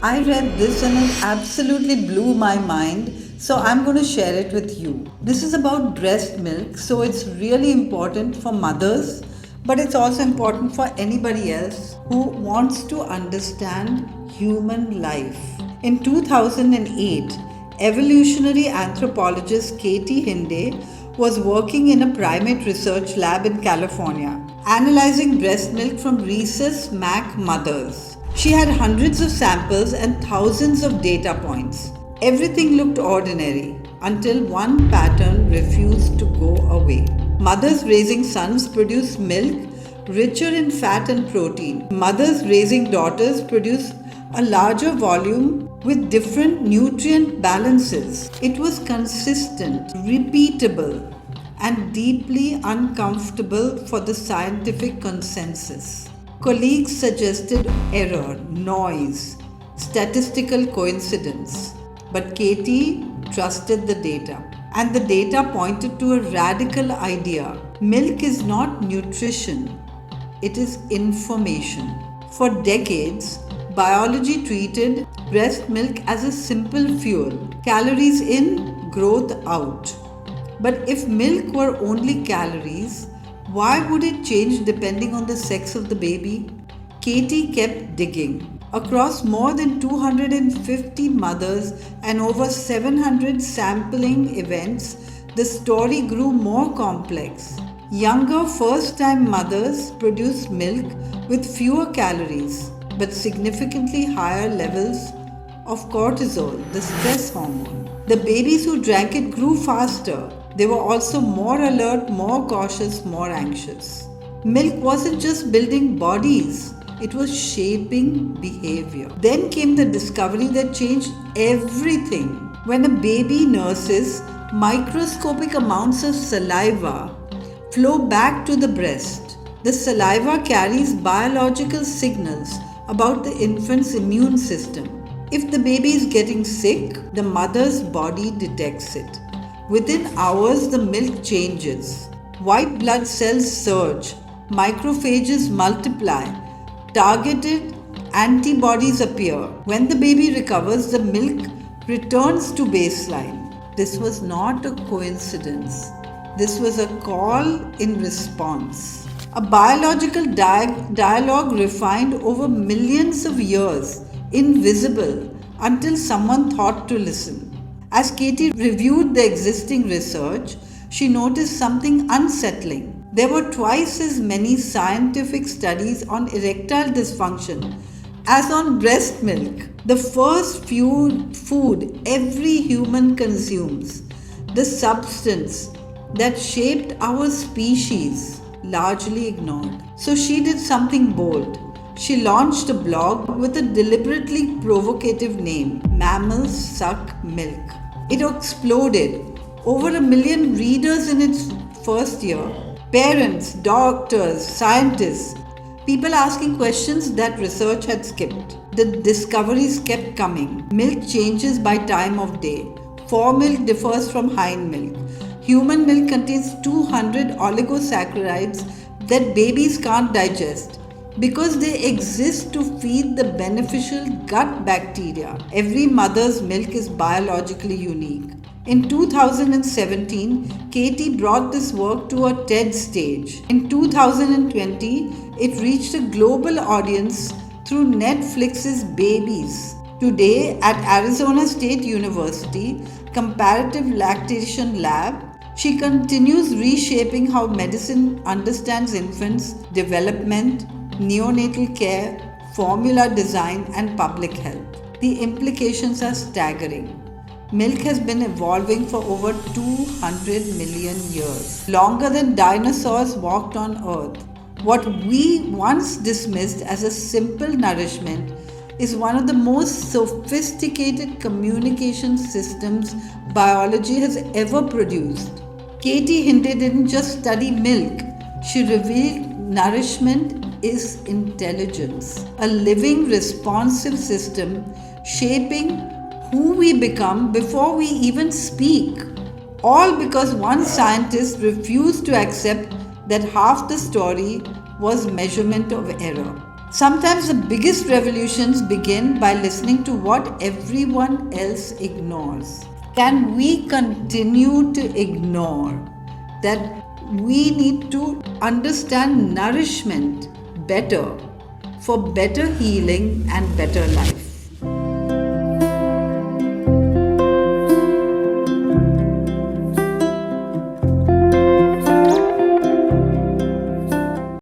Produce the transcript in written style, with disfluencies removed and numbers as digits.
I read this and it absolutely blew my mind, so I'm going to share it with you. This is about breast milk, so it's really important for mothers, but it's also important for anybody else who wants to understand human life. In 2008, evolutionary anthropologist Katie Hinde was working in a primate research lab in California, analyzing breast milk from rhesus macaque mothers. She had hundreds of samples and thousands of data points. Everything looked ordinary until one pattern refused to go away. Mothers raising sons produce milk richer in fat and protein. Mothers raising daughters produce a larger volume with different nutrient balances. It was consistent, repeatable, and deeply uncomfortable for the scientific consensus. Colleagues suggested error, noise, statistical coincidence, but Katie trusted the data. And the data pointed to a radical idea. Milk is not nutrition, it is information. For decades, biology treated breast milk as a simple fuel, calories in, growth out. But if milk were only calories, why would it change depending on the sex of the baby? Katie kept digging. Across more than 250 mothers and over 700 sampling events, the story grew more complex. Younger first-time mothers produced milk with fewer calories, but significantly higher levels of cortisol, the stress hormone. The babies who drank it grew faster. They were also more alert, more cautious, more anxious. Milk wasn't just building bodies, it was shaping behavior. Then came the discovery that changed everything. When a baby nurses, microscopic amounts of saliva flow back to the breast. The saliva carries biological signals about the infant's immune system. If the baby is getting sick, the mother's body detects it. Within hours, the milk changes. White blood cells surge, macrophages multiply, targeted antibodies appear. When the baby recovers, the milk returns to baseline. This was not a coincidence. This was a call in response. A biological dialogue refined over millions of years, invisible until someone thought to listen. As Katie reviewed the existing research, she noticed something unsettling. There were twice as many scientific studies on erectile dysfunction as on breast milk, the first food every human consumes, the substance that shaped our species, largely ignored. So she did something bold. She launched a blog with a deliberately provocative name, Mammals Suck Milk. It exploded. Over 1 million readers in its first year. Parents, doctors, scientists, people asking questions that research had skipped. The discoveries kept coming. Milk changes by time of day. Fore milk differs from hind milk. Human milk contains 200 oligosaccharides that babies can't digest because they exist to feed the beneficial gut bacteria. Every mother's milk is biologically unique. In 2017, Katie brought this work to a TED stage. In 2020, it reached a global audience through Netflix's Babies. Today, at Arizona State University Comparative Lactation Lab, she continues reshaping how medicine understands infants' development, neonatal care, formula design, and public health. The implications are staggering. Milk has been evolving for over 200 million years, longer than dinosaurs walked on Earth. What we once dismissed as a simple nourishment is one of the most sophisticated communication systems biology has ever produced. Katie Hinde didn't just study milk, she revealed nourishment is intelligence, a living, responsive system shaping who we become before we even speak. All because one scientist refused to accept that half the story was measurement of error. Sometimes the biggest revolutions begin by listening to what everyone else ignores. Can we continue to ignore that we need to understand nourishment better for better healing and better life?